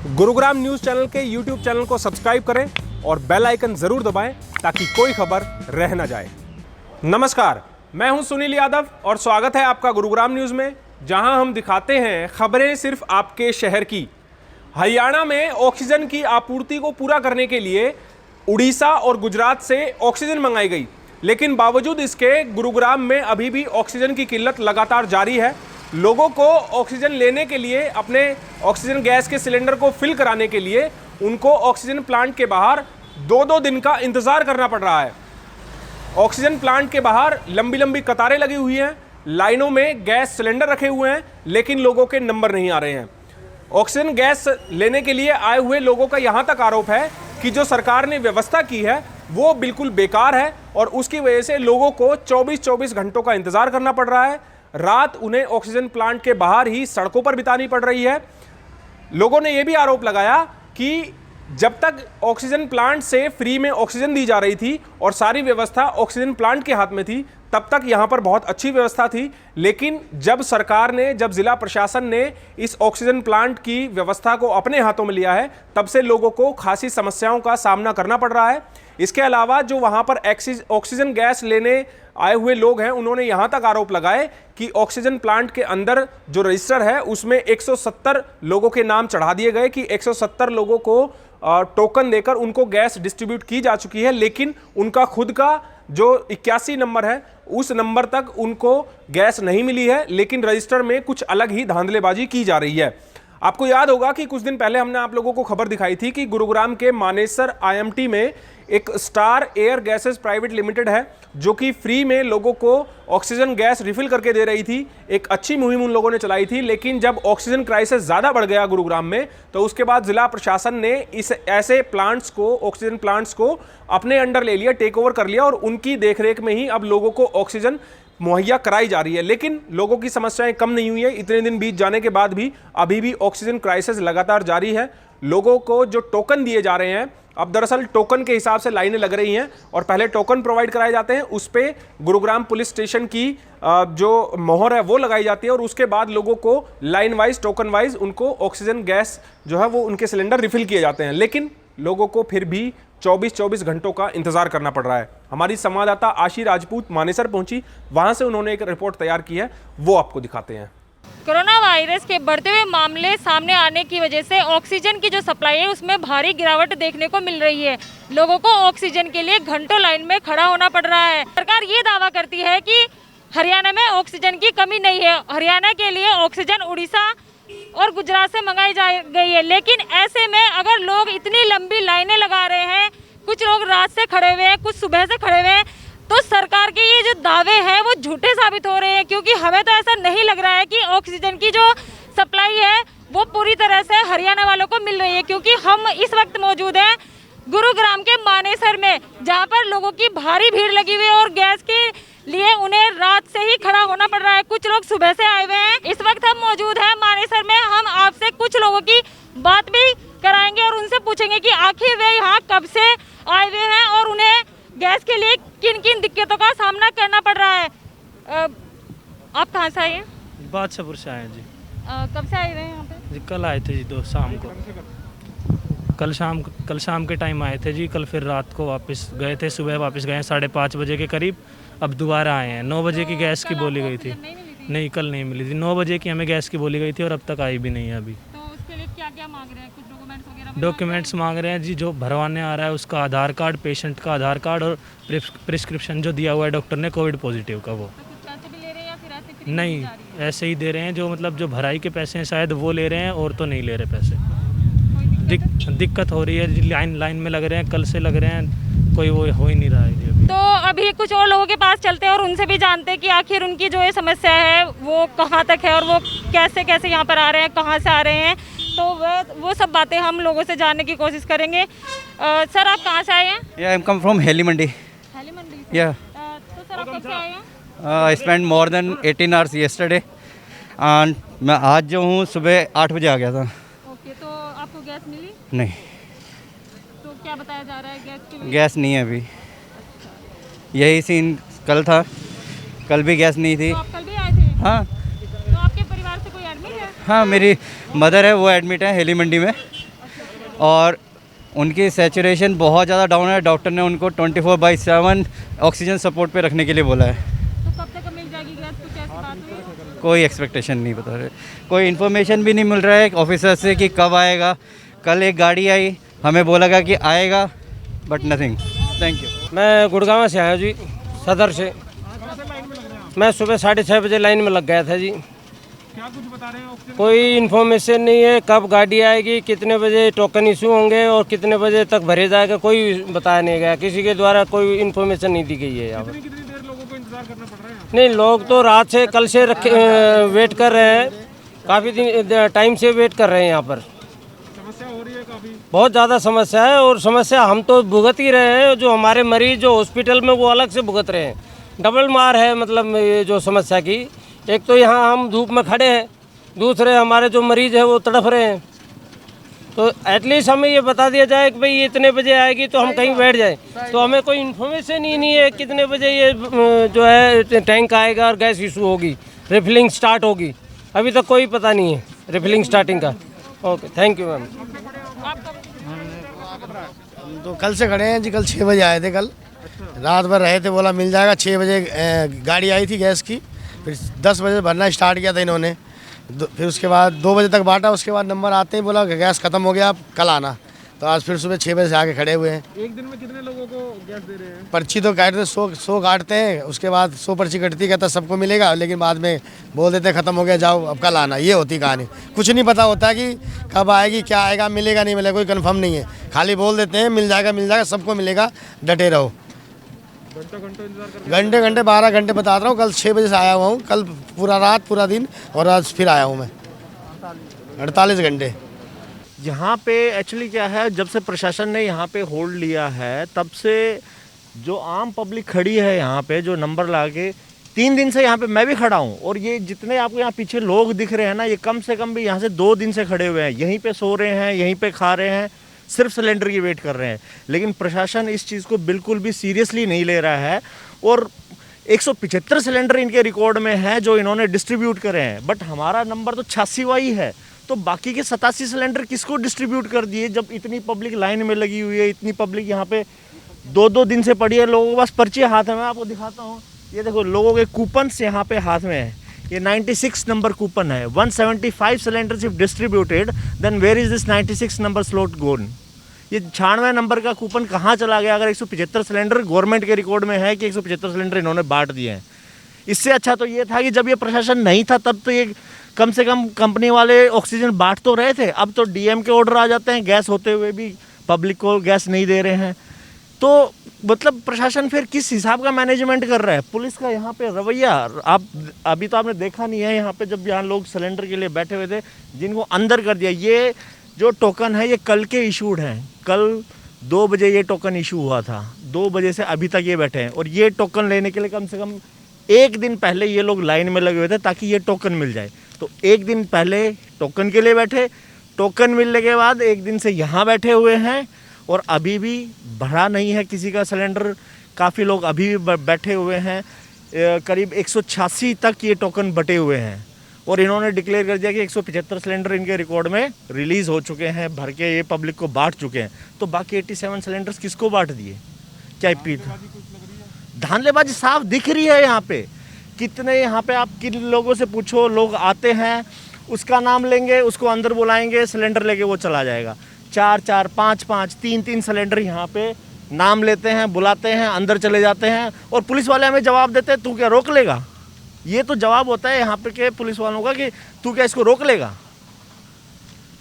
Gurugram news channel के YouTube channel को subscribe करें और बेल आइकन जरूर दबाएं ताकि कोई खबर रह न जाए। नमस्कार, मैं हूं सुनील यादव और स्वागत है आपका गुरुग्राम न्यूज में, जहां हम दिखाते हैं खबरें सिर्फ आपके शहर की। हरियाणा में ऑक्सीजन की आपूर्ति को पूरा करने के लिए उड़ीसा और गुजरात से ऑक्सीजन मंगाई गई, लेकिन बावजूद इसके गुरुग्राम में अभी भी ऑक्सीजन की किल्लत लगातार जारी है। लोगों को ऑक्सीजन लेने के लिए, अपने ऑक्सीजन गैस के सिलेंडर को फिल कराने के लिए उनको ऑक्सीजन प्लांट के बाहर 2-2 दिन का इंतजार करना पड़ रहा है। ऑक्सीजन प्लांट के बाहर लंबी लंबी कतारें लगी हुई हैं, लाइनों में गैस सिलेंडर रखे हुए हैं, लेकिन लोगों के नंबर नहीं आ रहे हैं। ऑक्सीजन गैस लेने के लिए आए हुए लोगों का यहाँ तक आरोप है कि जो सरकार ने व्यवस्था की है वो बिल्कुल बेकार है और उसकी वजह से लोगों को 24-24 घंटों का इंतजार करना पड़ रहा है। रात उन्हें ऑक्सीजन प्लांट के बाहर ही सड़कों पर बितानी पड़ रही है। लोगों ने यह भी आरोप लगाया कि जब तक ऑक्सीजन प्लांट से फ्री में ऑक्सीजन दी जा रही थी और सारी व्यवस्था ऑक्सीजन प्लांट के हाथ में थी, तब तक यहां पर बहुत अच्छी व्यवस्था थी। लेकिन जब सरकार ने, जब जिला प्रशासन ने इस ऑक्सीजन प्लांट की व्यवस्था को अपने हाथों में लिया है, तब से लोगों को खासी समस्याओं का सामना करना पड़ रहा है। इसके अलावा जो वहां पर ऑक्सीजन गैस लेने आए हुए लोग हैं, उन्होंने यहां तक आरोप लगाए कि ऑक्सीजन प्लांट के अंदर जो रजिस्टर है उसमें 170 लोगों के नाम चढ़ा दिए गए कि 170 लोगों को टोकन देकर उनको गैस डिस्ट्रीब्यूट की जा चुकी है, लेकिन उनका खुद का जो 81 नंबर है उस नंबर तक उनको गैस नहीं मिली है, लेकिन रजिस्टर में कुछ अलग ही धांधलेबाजी की जा रही है। आपको याद होगा कि कुछ दिन पहले हमने आप लोगों को खबर दिखाई थी कि गुरुग्राम के मानेसर आईएमटी में एक star air gases private limited है जो कि फ्री में लोगों को ऑक्सीजन गैस रिफिल करके दे रही थी। एक अच्छी मुहिम उन लोगों ने चलाई थी, लेकिन जब ऑक्सीजन क्राइसिस ज़्यादा बढ़ गया गुरुग्राम में, तो उसके बाद जिला प्रशासन ने इस ऐसे प्लांट्स को, ऑक्सीजन प्लांट्स को अपने अंडर ले लिया, टेक ओवर कर लिया और उनकी देखरेख में ही अब लोगों को ऑक्सीजन मुहैया कराई जा रही है। लेकिन लोगों की समस्याएं कम नहीं हुई है। इतने दिन बीत जाने के बाद भी अभी भी ऑक्सीजन क्राइसिस लगातार जारी है। लोगों को जो टोकन दिए जा रहे हैं, अब दरअसल टोकन के हिसाब से लाइनें लग रही हैं और पहले टोकन प्रोवाइड कराए जाते हैं, उस पे गुरुग्राम पुलिस स्टेशन की जो मोहर है वो लगाई जाती है और उसके बाद लोगों को लाइन वाइज, टोकन वाइज उनको ऑक्सीजन गैस जो है वो उनके सिलेंडर रिफिल किए जाते हैं। लेकिन लोगों को फिर भी 24-24 घंटों का इंतजार करना पड़ रहा है। हमारी संवाददाता आशी राजपूत मानेसर पहुंची, वहां से उन्होंने एक रिपोर्ट तैयार की है, वो आपको दिखाते हैं। कोरोना वायरस के बढ़ते हुए मामले सामने आने की वजह से ऑक्सीजन की जो सप्लाई है उसमें भारी गिरावट देखने को मिल रही है। लोगों को ऑक्सीजन के लिए घंटों लाइन में खड़ा होना पड़ रहा है। सरकार ये दावा करती है कि हरियाणा में ऑक्सीजन की कमी नहीं है। हरियाणा के लिए ऑक्सीजन उड़ीसा और गुजरात से मंगाई जा गई है, लेकिन ऐसे में अगर लोग इतनी लंबी लाइनें लगा रहे हैं, कुछ लोग रात से खड़े हुए हैं, कुछ सुबह से खड़े हुए हैं, तो सरकार के ये जो दावे हैं वो झूठे साबित हो रहे हैं। क्योंकि हमें तो ऐसा नहीं लग रहा है कि ऑक्सीजन की जो सप्लाई है वो पूरी तरह से हरियाणा वालों को मिल रही है। क्योंकि हम इस वक्त मौजूद हैं गुरुग्राम के मानेसर में, जहाँ पर लोगों की भारी भीड़ लगी हुई है और गैस के लिए उन्हें रात से ही खड़ा होना पड़ रहा है। कुछ लोग सुबह से आए हुए हैं। इस वक्त हम मौजूद हैं मानेसर में। हम आपसे कुछ लोगों की बात भी कराएंगे और उनसे पूछेंगे कि आखिर वे यहाँ कब से आए हुए हैं और उन्हें गैस के लिए किन किन दिक्कतों का सामना करना पड़ रहा है। आप कहाँ से आए हैं? बादशाहपुर से आए जी। कब से आए हुए हैं यहाँ पे? जी कल आए थे जी, दो शाम को। कल शाम के टाइम आए थे जी। कल फिर रात को वापस गए थे, सुबह वापस गए 5:30 बजे के करीब। अब दोबारा आए हैं। 9 बजे की गैस की बोली गई थी। नहीं, कल नहीं मिली थी। 9 बजे की हमें गैस की बोली गई थी और अब तक आई भी नहीं है अभी। तो उसके लिए क्या क्या मांग रहे हैं? कुछ डॉक्यूमेंट्स वगैरह? डॉक्यूमेंट्स मांग रहे हैं जी। जो भरवाने आ रहा है उसका आधार कार्ड, पेशेंट का आधार कार्ड और प्रिस्क्रिप्शन जो दिया हुआ है डॉक्टर ने कोविड पॉजिटिव का, वो। तो कुछ पैसे भी ले रहे हैं या फिर ऐसे फ्री नहीं, जा रही है? ऐसे ही दे रहे हैं। जो मतलब जो भराई के पैसे हैं शायद वो ले रहे हैं और तो नहीं ले रहे पैसे। दिक्कत हो रही है जी। लाइन में लग रहे हैं, कल से लग रहे हैं, कोई वो हो ही नहीं रहा है जी अभी। तो अभी कुछ और लोगों के पास चलते हैं और उनसे भी जानते हैं कि आखिर उनकी जो ये समस्या है वो कहाँ तक है और वो कैसे कैसे यहाँ पर आ रहे हैं, कहाँ से आ रहे हैं। तो वो सब बातें हम लोगों से जानने की कोशिश करेंगे। सर, आप कहाँ से आए हैं? Yeah, I'm come from Heli Mandi. Heli Mandi से? Yeah, तो सर, आप कब से आए हैं? I spent more than 18 hours yesterday. And मैं आज जो हूँ सुबह 8 बजे आ गया था। ओके, तो आपको गैस मिली? नहीं, तो क्या बताया जा रहा है गैस के लिए? गैस नहीं है अभी। यही सीन कल था, कल भी गैस नहीं थी। तो आप कल भी आए थे? हाँ, तो आपके परिवार से कोई एडमिट है? हाँ, मेरी मदर है, वो एडमिट है हेली मंडी में। और उनकी सैचुरेशन बहुत ज़्यादा डाउन है। डॉक्टर ने उनको 24/7 ऑक्सीजन सपोर्ट पे रखने के लिए बोला है। तो कब तक मिल जाएगी गैस, कुछ ऐसी बात हुई? कोई एक्सपेक्टेशन नहीं बता रहे, कोई इन्फॉर्मेशन भी नहीं मिल रहा है ऑफिसर से कि कब आएगा। कल एक गाड़ी आई, हमें बोला गया कि आएगा, बट नथिंग। Thank you. मैं गुड़गांव से आया हूँ जी, सदर से। मैं सुबह 6:30 बजे लाइन में लग गया था जी। क्या कुछ बता रहे हैं ऑक्सीजन? कोई इन्फॉर्मेशन नहीं है, कब गाड़ी आएगी, कितने बजे टोकन इशू होंगे और कितने बजे तक भरे जाएगा, कोई बताया नहीं गया। किसी के द्वारा कोई इन्फॉर्मेशन नहीं दी गई है यहाँ पर। कितनी देर लोगों को इंतजार करना पड़ रहा है? नहीं, लोग तो रात से कल से वेट कर रहे हैं, काफ़ी दिन टाइम से वेट कर रहे हैं यहाँ पर। समस्या हो रही है काफ़ी। बहुत ज़्यादा समस्या है और समस्या हम तो भुगत ही रहे हैं। जो हमारे मरीज जो हॉस्पिटल में वो अलग से भुगत रहे हैं। डबल मार है मतलब ये जो समस्या की। एक तो यहाँ हम धूप में खड़े हैं, दूसरे हमारे जो मरीज हैं वो तड़फ रहे हैं। तो एटलीस्ट हमें ये बता दिया जाए कि भाई ये इतने बजे आएगी तो हम कहीं बैठ जाएं। तो हमें कोई इन्फॉर्मेशन ही नहीं है कितने बजे ये जो है टैंक आएगा और गैस इशू होगी, रिफिलिंग स्टार्ट होगी। अभी तक कोई पता नहीं है रिफिलिंग स्टार्टिंग का। Okay, thank you ma'am. तो कल से खड़े हैं जी, कल 6 बजे आए थे। कल रात भर रहे थे, बोला मिल जाएगा। 6 बजे गाड़ी आई थी गैस की, फिर 10 बजे भरना स्टार्ट किया था इन्होंने। फिर उसके बाद 2 बजे तक बांटा, उसके बाद नंबर आते ही बोला गैस ख़त्म हो गया, आप कल आना। तो आज फिर सुबह 6 बजे से आके खड़े हुए हैं। एक दिन में कितने लोगों को गैस दे रहे हैं? पर्ची तो काटते 100 काटते हैं, उसके बाद 100 पर्ची कटती, कहता सबको मिलेगा, लेकिन बाद में बोल देते हैं ख़त्म हो गया, जाओ अब कल आना। ये होती कहानी। कुछ नहीं पता होता कि कब आएगी, क्या आएगा, मिलेगा नहीं मिलेगा, कोई कंफर्म नहीं है। खाली बोल देते हैं मिल जाएगा, सबको मिलेगा, डटे रहो। घंटे 12 घंटे बता रहा हूँ। कल 6 बजे से आया हुआ हूँ, कल पूरा रात पूरा दिन, और आज फिर आया हूँ मैं 48 घंटे। यहाँ पे एक्चुअली क्या है, जब से प्रशासन ने यहाँ पे होल्ड लिया है तब से जो आम पब्लिक खड़ी है यहाँ पे, जो नंबर ला के 3 दिन से यहाँ पे मैं भी खड़ा हूँ, और ये जितने आपको यहाँ पीछे लोग दिख रहे हैं ना, ये कम से कम भी यहाँ से 2 दिन से खड़े हुए हैं। यहीं पे सो रहे हैं, यहीं पे खा रहे हैं, सिर्फ सिलेंडर की वेट कर रहे हैं। लेकिन प्रशासन इस चीज़ को बिल्कुल भी सीरियसली नहीं ले रहा है। और 175 सिलेंडर इनके रिकॉर्ड में है जो इन्होंने डिस्ट्रीब्यूट करे हैं, बट हमारा नंबर तो 86वां ही है। तो बाकी के 87 सिलेंडर किसको डिस्ट्रीब्यूट कर दिए, जब इतनी पब्लिक लाइन में लगी हुई है, इतनी पब्लिक यहाँ पे 2-2 दिन से पड़ी है। लोगों के पास पर्ची हाथ में, मैं आपको दिखाता हूँ। ये देखो लोगों के कूपन्स यहाँ पे हाथ में है। ये 96 नंबर कूपन है। 175 cylinders if distributed, then where is this 96 number slot gone? ये 96 नंबर का कूपन कहाँ चला गया, अगर 175 सिलेंडर गवर्नमेंट के रिकॉर्ड में है कि 175 सिलेंडर इन्होंने बांट दिए हैं। इससे अच्छा तो ये था कि जब ये प्रशासन नहीं था तब तो ये कम से कम कंपनी वाले ऑक्सीजन बांट तो रहे थे। अब तो डीएम के ऑर्डर आ जाते हैं, गैस होते हुए भी पब्लिक को गैस नहीं दे रहे हैं। तो मतलब प्रशासन फिर किस हिसाब का मैनेजमेंट कर रहा है? पुलिस का यहाँ पे रवैया, आप अभी तो आपने देखा नहीं है, यहाँ पे जब यहाँ लोग सिलेंडर के लिए बैठे हुए थे, जिनको अंदर कर दिया। ये जो टोकन है ये कल के इशूड हैं। कल 2 बजे ये टोकन इशू हुआ था, 2 बजे से अभी तक ये बैठे हैं। और ये टोकन लेने के लिए कम से कम 1 दिन पहले ये लोग लाइन में लगे हुए थे ताकि ये टोकन मिल जाए। तो 1 दिन पहले टोकन के लिए बैठे, टोकन मिलने के बाद 1 दिन से यहाँ बैठे हुए हैं, और अभी भी भरा नहीं है किसी का सिलेंडर। काफ़ी लोग अभी भी बैठे हुए हैं। करीब 186 तक ये टोकन बटे हुए हैं, और इन्होंने डिक्लेयर कर दिया कि 175 सिलेंडर इनके रिकॉर्ड में रिलीज़ हो चुके हैं, भर के ये पब्लिक को बांट चुके हैं। तो बाकी 87 सिलेंडर्स किसको बांट दिए? क्या धांधलेबाजी साफ दिख रही है यहाँ पे। कितने यहाँ पे आप किन लोगों से पूछो, लोग आते हैं, उसका नाम लेंगे, उसको अंदर बुलाएंगे, सिलेंडर लेके वो चला जाएगा। 4-4, 5-5, 3-3 सिलेंडर यहाँ पे नाम लेते हैं, बुलाते हैं, अंदर चले जाते हैं, और पुलिस वाले हमें जवाब देते हैं, तू क्या रोक लेगा? ये तो जवाब होता है यहाँ पे के पुलिस वालों का कि तू क्या इसको रोक लेगा?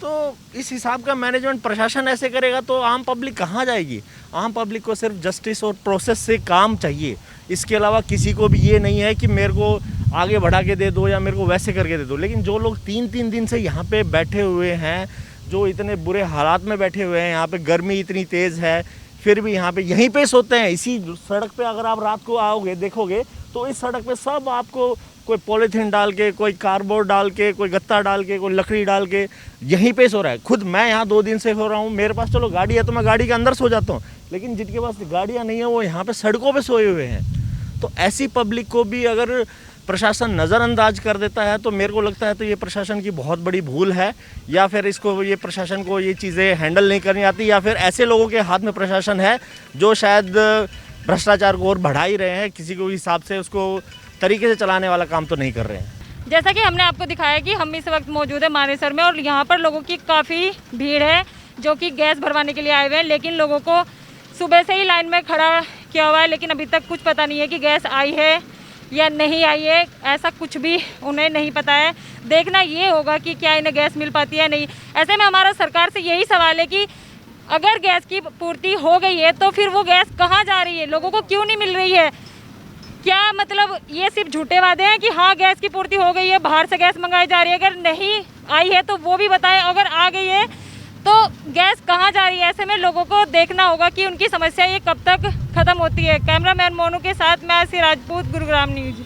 तो इस हिसाब का मैनेजमेंट प्रशासन ऐसे करेगा तो आम पब्लिक कहाँ जाएगी? आम पब्लिक को सिर्फ जस्टिस और प्रोसेस से काम चाहिए। इसके अलावा किसी को भी ये नहीं है कि मेरे को आगे बढ़ा के दे दो या मेरे को वैसे करके दे दो। लेकिन जो लोग 3-3 दिन से यहाँ पे बैठे हुए हैं, जो इतने बुरे हालात में बैठे हुए हैं, यहाँ पे गर्मी इतनी तेज़ है, फिर भी यहाँ पे यहीं पे सोते हैं। इसी सड़क पे अगर आप रात को आओगे देखोगे तो इस सड़क पे सब आपको कोई पॉलीथीन डाल के, कोई कार्डबोर्ड डाल के, कोई गत्ता डाल के, कोई लकड़ी डाल के यहीं पे सो रहा है। खुद मैं यहाँ 2 दिन से सो रहा हूँ। मेरे पास चलो गाड़ी है तो मैं गाड़ी के अंदर सो जाता हूँ, लेकिन जिनके पास गाड़ियाँ नहीं है वो यहाँ पे सड़कों पे सोए हुए हैं। तो ऐसी पब्लिक को भी अगर प्रशासन नज़रअंदाज कर देता है, तो मेरे को लगता है तो ये प्रशासन की बहुत बड़ी भूल है, या फिर इसको ये प्रशासन को ये चीज़ें हैंडल नहीं करनी आती, या फिर ऐसे लोगों के हाथ में प्रशासन है जो शायद भ्रष्टाचार को और बढ़ा ही रहे हैं, किसी को हिसाब से उसको तरीके से चलाने वाला काम तो नहीं कर रहे हैं। जैसा कि हमने आपको दिखाया कि हम इस वक्त मौजूद है मानेसर में और यहाँ पर लोगों की काफ़ी भीड़ है जो कि गैस भरवाने के लिए आए हुए हैं, लेकिन लोगों को सुबह से ही लाइन में खड़ा किया हुआ है, लेकिन अभी तक कुछ पता नहीं है कि गैस आई है या नहीं आई है, ऐसा कुछ भी उन्हें नहीं पता है। देखना ये होगा कि क्या इन्हें गैस मिल पाती है नहीं। ऐसे में हमारा सरकार से यही सवाल है कि अगर गैस की पूर्ति हो गई है तो फिर वो गैस कहाँ जा रही है, लोगों को क्यों नहीं मिल रही है? क्या मतलब ये सिर्फ झूठे वादे हैं कि हाँ गैस की पूर्ति हो गई है, बाहर से गैस मंगाई जा रही है? अगर नहीं आई है तो वो भी बताएं, अगर आ गई है तो गैस कहाँ जा रही है? ऐसे में लोगों को देखना होगा कि उनकी समस्या ये कब तक खत्म होती है। कैमरामैन मोनू के साथ मैं आसी राजपूत, गुरुग्राम न्यूज।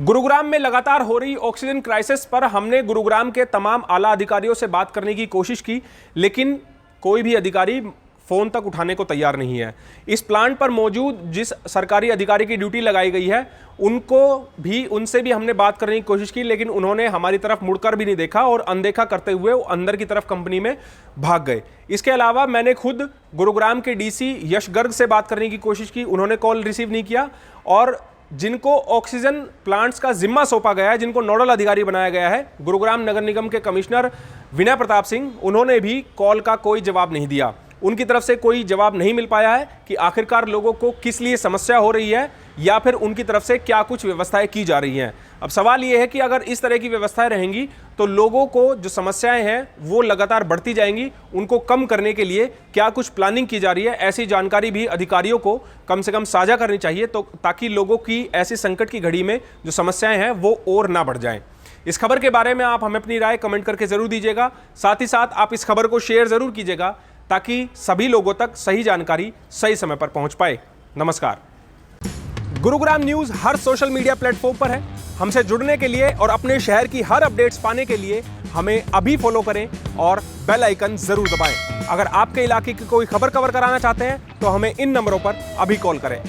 गुरुग्राम में लगातार हो रही ऑक्सीजन क्राइसिस पर हमने गुरुग्राम के तमाम आला अधिकारियों से बात करने की कोशिश की, लेकिन कोई भी अधिकारी फ़ोन तक उठाने को तैयार नहीं है। इस प्लांट पर मौजूद जिस सरकारी अधिकारी की ड्यूटी लगाई गई है उनसे भी हमने बात करने की कोशिश की, लेकिन उन्होंने हमारी तरफ मुड़कर भी नहीं देखा और अनदेखा करते हुए वो अंदर की तरफ कंपनी में भाग गए। इसके अलावा मैंने खुद गुरुग्राम के डीसी यश गर्ग से बात करने की कोशिश की, उन्होंने कॉल रिसीव नहीं किया। और जिनको ऑक्सीजन प्लांट्स का जिम्मा सौंपा गया है, जिनको नोडल अधिकारी बनाया गया है, गुरुग्राम नगर निगम के कमिश्नर विनय प्रताप सिंह, उन्होंने भी कॉल का कोई जवाब नहीं दिया। उनकी तरफ से कोई जवाब नहीं मिल पाया है कि आखिरकार लोगों को किस लिए समस्या हो रही है या फिर उनकी तरफ से क्या कुछ व्यवस्थाएं की जा रही हैं। अब सवाल ये है कि अगर इस तरह की व्यवस्थाएं रहेंगी तो लोगों को जो समस्याएं हैं वो लगातार बढ़ती जाएंगी। उनको कम करने के लिए क्या कुछ प्लानिंग की जा रही है, ऐसी जानकारी भी अधिकारियों को कम से कम साझा करनी चाहिए, तो ताकि लोगों की ऐसी संकट की घड़ी में जो समस्याएं हैं वो और ना बढ़ जाएं। इस खबर के बारे में आप हमें अपनी राय कमेंट करके जरूर दीजिएगा। साथ ही साथ आप इस खबर को शेयर जरूर कीजिएगा ताकि सभी लोगों तक सही जानकारी सही समय पर पहुंच पाए। नमस्कार। गुरुग्राम न्यूज हर सोशल मीडिया प्लेटफॉर्म पर है। हमसे जुड़ने के लिए और अपने शहर की हर अपडेट्स पाने के लिए हमें अभी फॉलो करें और बेल आइकन जरूर दबाएं। अगर आपके इलाके की कोई खबर कवर कराना चाहते हैं तो हमें इन नंबरों पर अभी कॉल करें।